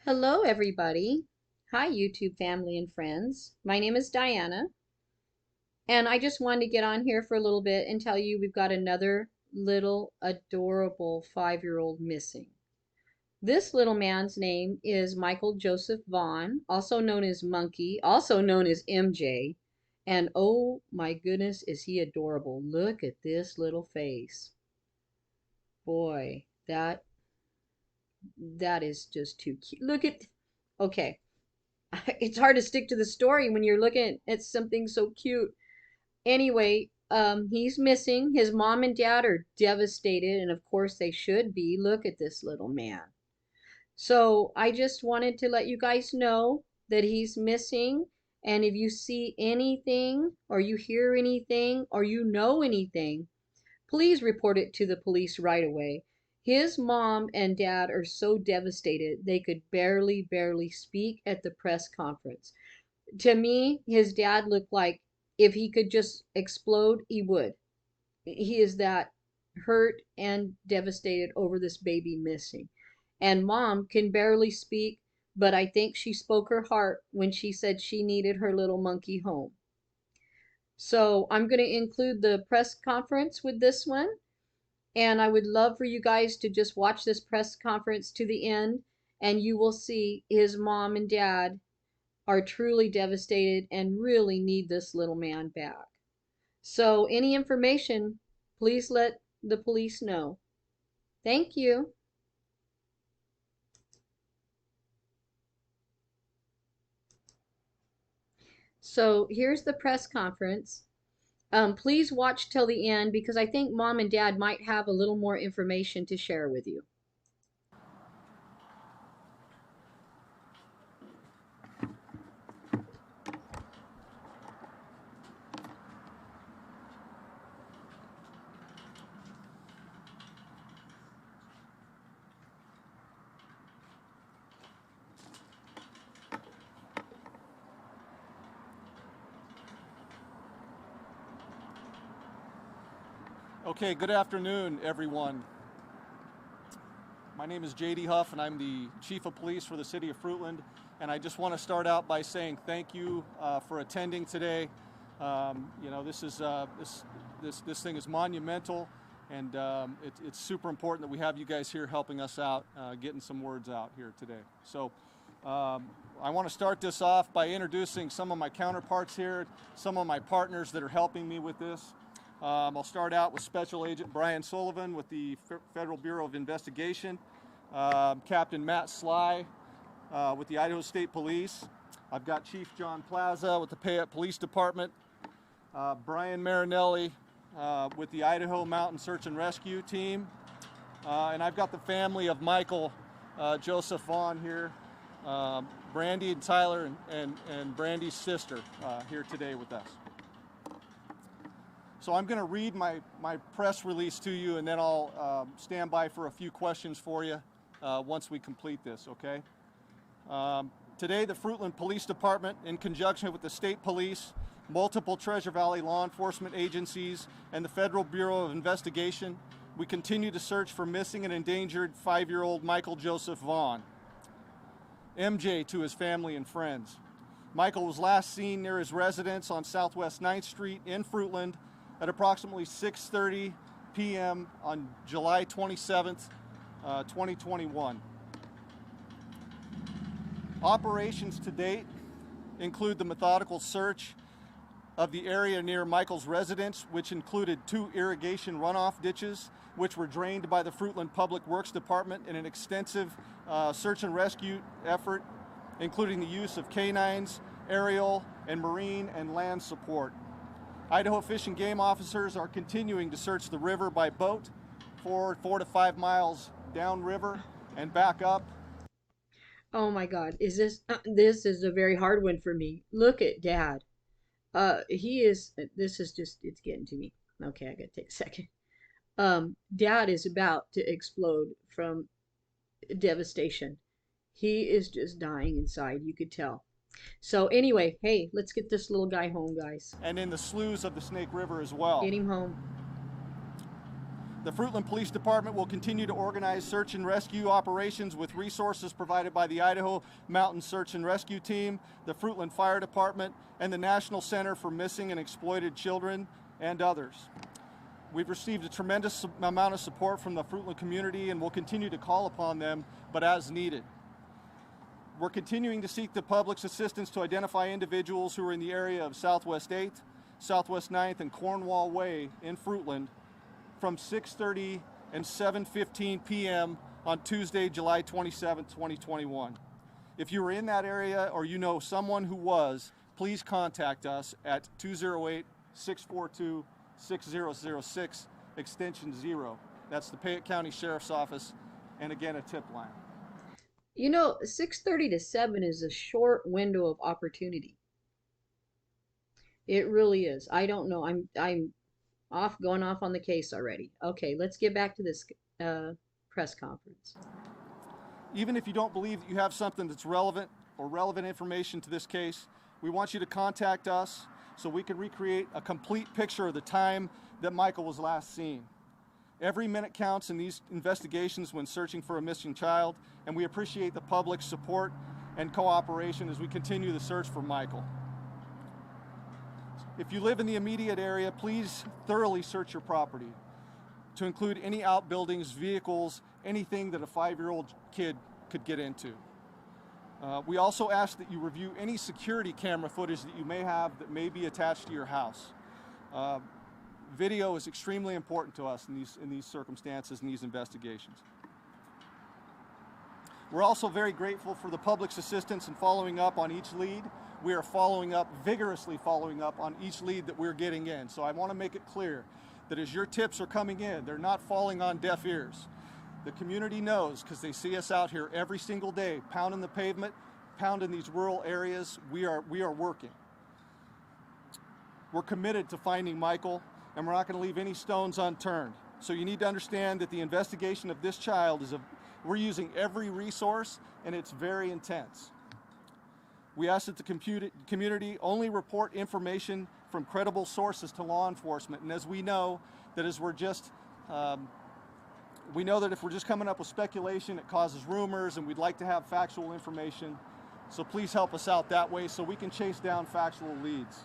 Hello, everybody. Hi, YouTube family and friends. My name is Diana, and I just wanted to get on here for a little bit and tell you we've got another little adorable 5-year-old missing. This little man's name is Michael Joseph Vaughan, also known as Monkey, also known as MJ. And oh my goodness, is he adorable. Look at this little face. Boy, that is just too cute. Look at, okay. It's hard to stick to the story when you're looking at something so cute. Anyway, he's missing. His mom and dad are devastated, and of course they should be. Look at this little man. So I just wanted to let you guys know that he's missing. And if you see anything, or you hear anything, or you know anything, please report it to the police right away. His mom and dad are so devastated they could barely speak at the press conference. To me, his dad looked like if he could just explode, he would. He is that hurt and devastated over this baby missing. And mom can barely speak, but I think she spoke her heart when she said she needed her little monkey home. So I'm going to include the press conference with this one. And I would love for you guys to just watch this press conference to the end, and you will see his mom and dad are truly devastated and really need this little man back. So any information, please let the police know. Thank you. So here's the press conference. Please watch till the end because I think mom and dad might have a little more information to share with you. Okay, good afternoon, everyone. My name is J.D. Huff, and I'm the Chief of Police for the City of Fruitland. And I just want to start out by saying thank you for attending today. This thing is monumental, and it's super important that we have you guys here helping us out, getting some words out here today. So I want to start this off by introducing some of my counterparts here, some of my partners that are helping me with this. I'll start out with Special Agent Brian Sullivan with the Federal Bureau of Investigation, Captain Matt Sly with the Idaho State Police. I've got Chief John Plaza with the Payette Police Department, Brian Marinelli with the Idaho Mountain Search and Rescue Team, and I've got the family of Michael Joseph Vaughan here, Brandy and Tyler and Brandy's sister here today with us. So I'm going to read my press release to you, and then I'll stand by for a few questions for you once we complete this, okay? Today, the Fruitland Police Department, in conjunction with the State Police, multiple Treasure Valley law enforcement agencies, and the Federal Bureau of Investigation, we continue to search for missing and endangered 5-year-old Michael Joseph Vaughan, MJ to his family and friends. Michael was last seen near his residence on Southwest 9th Street in Fruitland at approximately 6:30 p.m. on July 27th, 2021. Operations to date include the methodical search of the area near Michael's residence, which included 2 irrigation runoff ditches, which were drained by the Fruitland Public Works Department in an extensive search and rescue effort, including the use of canines, aerial, and marine and land support. Idaho Fish and Game officers are continuing to search the river by boat 4 to 5 miles downriver and back up. Oh my God, this is a very hard one for me. Look at Dad. This is just, it's getting to me. Okay, I gotta take a second. Dad is about to explode from devastation. He is just dying inside, you could tell. So anyway, hey, let's get this little guy home, guys. And in the sloughs of the Snake River as well. Get him home. The Fruitland Police Department will continue to organize search and rescue operations with resources provided by the Idaho Mountain Search and Rescue Team, the Fruitland Fire Department, and the National Center for Missing and Exploited Children, and others. We've received a tremendous amount of support from the Fruitland community and will continue to call upon them, but as needed. We're continuing to seek the public's assistance to identify individuals who are in the area of Southwest 8th, Southwest 9th, and Cornwall Way in Fruitland from 6:30 and 7:15 p.m. on Tuesday, July 27, 2021. If you were in that area or you know someone who was, please contact us at 208-642-6006, extension 0. That's the Payette County Sheriff's Office, and again, a tip line. You know, 6:30 to 7 is a short window of opportunity. It really is. I don't know. I'm going off on the case already. Okay, let's get back to this press conference. Even if you don't believe that you have something that's relevant or relevant information to this case, we want you to contact us so we can recreate a complete picture of the time that Michael was last seen. Every minute counts in these investigations when searching for a missing child, and we appreciate the public's support and cooperation as we continue the search for Michael. If you live in the immediate area, please thoroughly search your property to include any outbuildings, vehicles, anything that a 5-year-old kid could get into. We also ask that you review any security camera footage that you may have that may be attached to your house. Video is extremely important to us in these circumstances and these investigations. We're also very grateful for the public's assistance in following up on each lead. We are vigorously following up on each lead that we're getting in. So I want to make it clear that as your tips are coming in, they're not falling on deaf ears. The community knows because they see us out here every single day, pounding the pavement, pounding these rural areas. We are working. We're committed to finding Michael, and we're not going to leave any stones unturned. So you need to understand that the investigation of this child we're using every resource, and it's very intense. We ask that the community only report information from credible sources to law enforcement. And as we know, that if we're just coming up with speculation, it causes rumors, and we'd like to have factual information. So please help us out that way so we can chase down factual leads.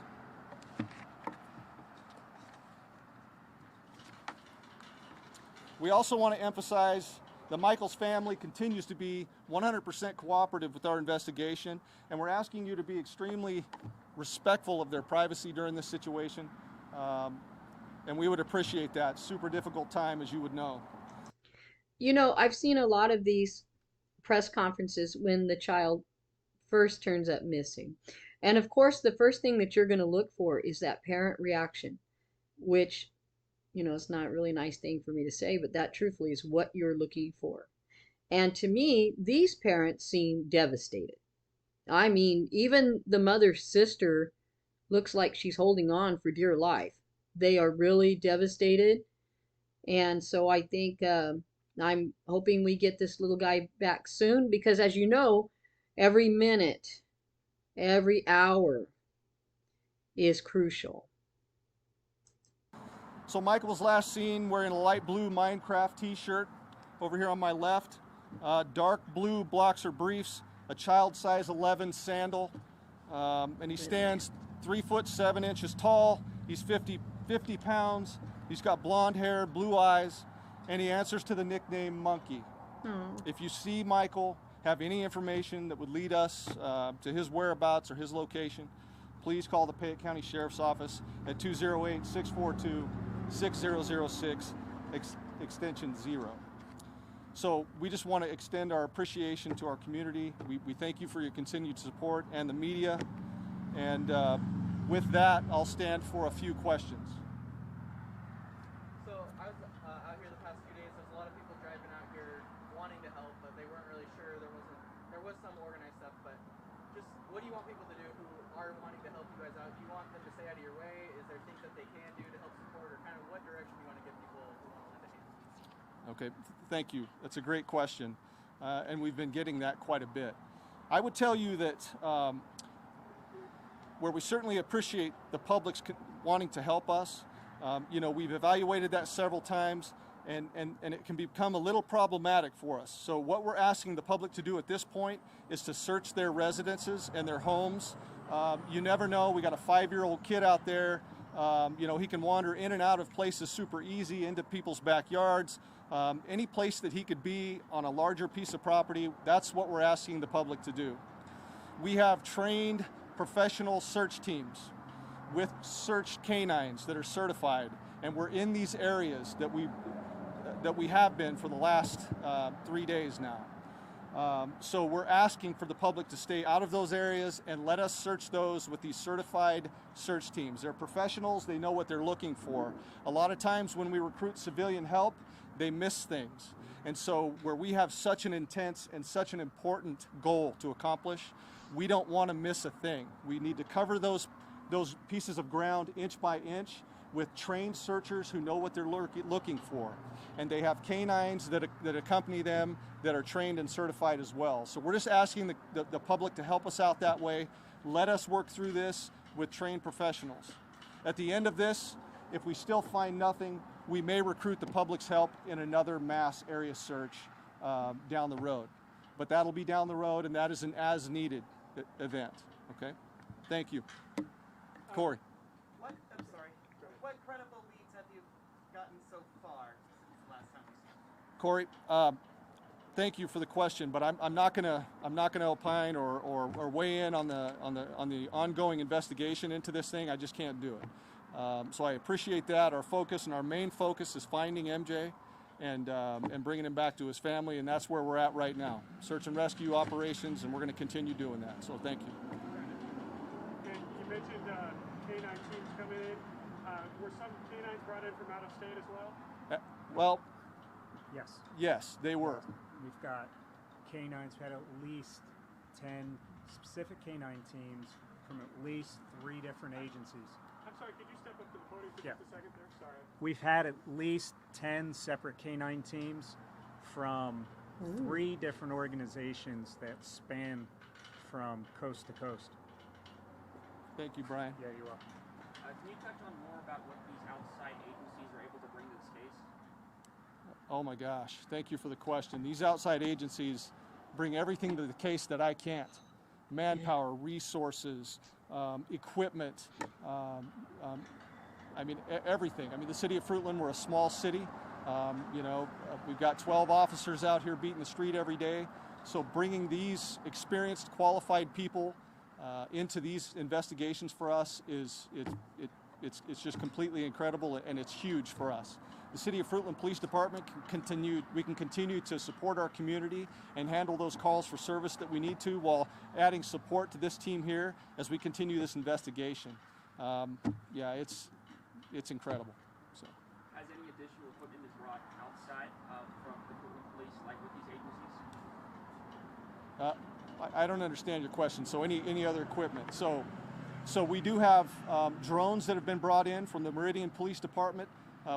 We also want to emphasize that Michael's family continues to be 100% cooperative with our investigation, and we're asking you to be extremely respectful of their privacy during this situation, and we would appreciate that. Super difficult time, as you would know. You know, I've seen a lot of these press conferences when the child first turns up missing. And of course, the first thing that you're going to look for is that parent reaction, which, you know, it's not a really nice thing for me to say, but that truthfully is what you're looking for. And to me, these parents seem devastated. I mean, even the mother's sister looks like she's holding on for dear life. They are really devastated. And so I think I'm hoping we get this little guy back soon because, as you know, every minute, every hour is crucial. So Michael was last seen wearing a light blue Minecraft t-shirt over here on my left, dark blue boxer briefs, a child size 11 sandal, and he stands 3'7" tall. He's 50 pounds. He's got blonde hair, blue eyes, and he answers to the nickname Monkey. If you see Michael, have any information that would lead us to his whereabouts or his location, please call the Payette County Sheriff's Office at 208-642-6006, extension 0. So we just want to extend our appreciation to our community. We thank you for your continued support and the media. And with that, I'll stand for a few questions. So I was out here the past few days. There's a lot of people driving out here wanting to help, but they weren't really sure. There was some organized stuff, but just what do you want people to do who are wanting to help you guys out? Do you want them to stay out of your way? Is there things that they can do to help support, or kind of what direction you want to give people who want to lend a hand? Okay, thank you. That's a great question, and we've been getting that quite a bit. I would tell you that where we certainly appreciate the public's wanting to help us, you know, we've evaluated that several times. and it can become a little problematic for us. So what we're asking the public to do at this point is to search their residences and their homes. You never know. We got a 5-year-old kid out there. You know, he can wander in and out of places super easy, into people's backyards. Any place that he could be on a larger piece of property, that's what we're asking the public to do. We have trained professional search teams with search canines that are certified, and we're in these areas that we have been for the last 3 days now. So we're asking for the public to stay out of those areas and let us search those with these certified search teams. They're professionals, they know what they're looking for. A lot of times when we recruit civilian help, they miss things. And so where we have such an intense and such an important goal to accomplish, we don't want to miss a thing. We need to cover those pieces of ground inch by inch with trained searchers who know what they're looking for. And they have canines that accompany them that are trained and certified as well. So we're just asking the public to help us out that way. Let us work through this with trained professionals. At the end of this, if we still find nothing, we may recruit the public's help in another mass area search down the road. But that'll be down the road, and that is an as-needed event, okay? Thank you. Corey. What credible leads have you gotten so far since the last time we spoke? Corey, thank you for the question, but I'm not gonna opine or weigh in on the ongoing investigation into this thing. I just can't do it. So I appreciate that. Our focus and our main focus is finding MJ and bringing him back to his family, and that's where we're at right now. Search and rescue operations, and we're going to continue doing that. So thank you. And you mentioned canine teams coming in. Were some canines brought in from out of state as well? Well, Yes. yes, they were. We've got canines. We had at least 10 specific canine teams from at least 3 different agencies. I'm sorry, could you step up to the podium for Yeah. just a second there? Sorry. We've had at least 10 separate canine teams from 3 different organizations that span from coast to coast. Thank you, Brian. Yeah, you're welcome. Can you touch on more about what these outside agencies are able to bring to this case? Oh my gosh, thank you for the question. These outside agencies bring everything to the case that I can't. Manpower, resources, equipment, I mean, everything. I mean, the city of Fruitland, we're a small city. You know, we've got 12 officers out here beating the street every day. So bringing these experienced, qualified people into these investigations for us it's just completely incredible, and it's huge for us. The City of Fruitland Police Department we can continue to support our community and handle those calls for service that we need to, while adding support to this team here as we continue this investigation. Yeah, it's incredible. So. Has any additional equipment been brought outside from the Fruitland Police, like with these agencies? I don't understand your question. So any other equipment? So we do have drones that have been brought in from the Meridian Police Department.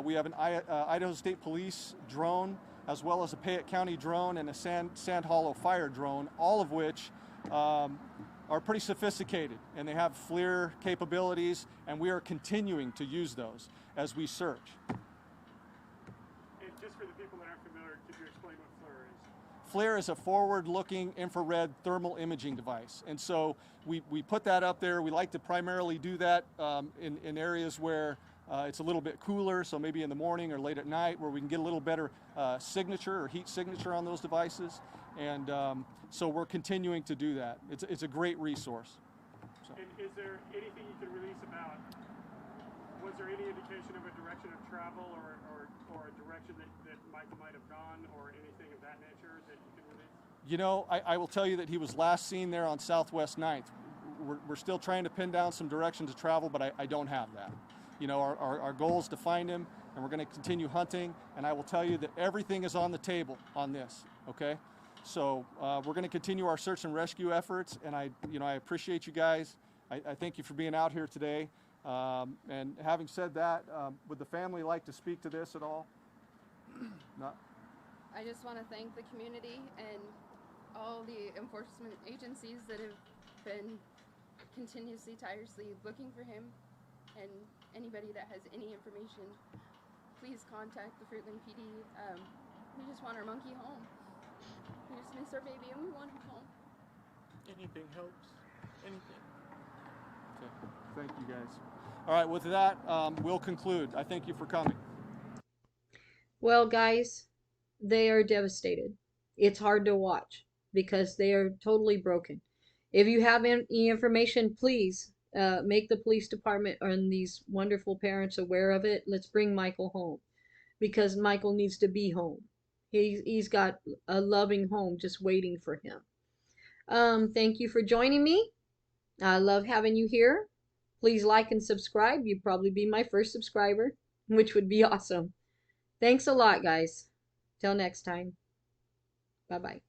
We have an Idaho State Police drone, as well as a Payette County drone and a Sand Hollow fire drone, all of which are pretty sophisticated, and they have FLIR capabilities, and we are continuing to use those as we search. And just for the people that aren't familiar, could you explain what FLIR is? FLIR is a forward-looking infrared thermal imaging device, and so we put that up there. We like to primarily do that in areas where it's a little bit cooler, so maybe in the morning or late at night, where we can get a little better signature or heat signature on those devices. And so we're continuing to do that. It's a great resource. So. And is there anything you can release about, was there any indication of a direction of travel or a direction that Mike might have gone, or anything of that nature that you can release? You know, I will tell you that he was last seen there on Southwest 9th. We're still trying to pin down some direction to travel, but I don't have that. You know, our goal is to find him, and we're going to continue hunting, and I will tell you that everything is on the table on this, okay? So we're going to continue our search and rescue efforts, and I appreciate you guys. I thank you for being out here today. And having said that, would the family like to speak to this at all? No? I just want to thank the community and all the enforcement agencies that have been continuously, tirelessly looking for him, and anybody that has any information please contact the Fruitland PD. We just want our monkey home. We just miss our baby and we want him home. Anything helps. Anything. Okay. Thank you, guys. All right, with that, we'll conclude. I thank you for coming. Well, guys, they are devastated. It's hard to watch because they are totally broken. If you have any information, please make the police department and these wonderful parents aware of it. Let's bring Michael home because Michael needs to be home. He's got a loving home just waiting for him. Thank you for joining me. I love having you here. Please like and subscribe. You'd probably be my first subscriber, which would be awesome. Thanks a lot, guys. Till next time. Bye-bye.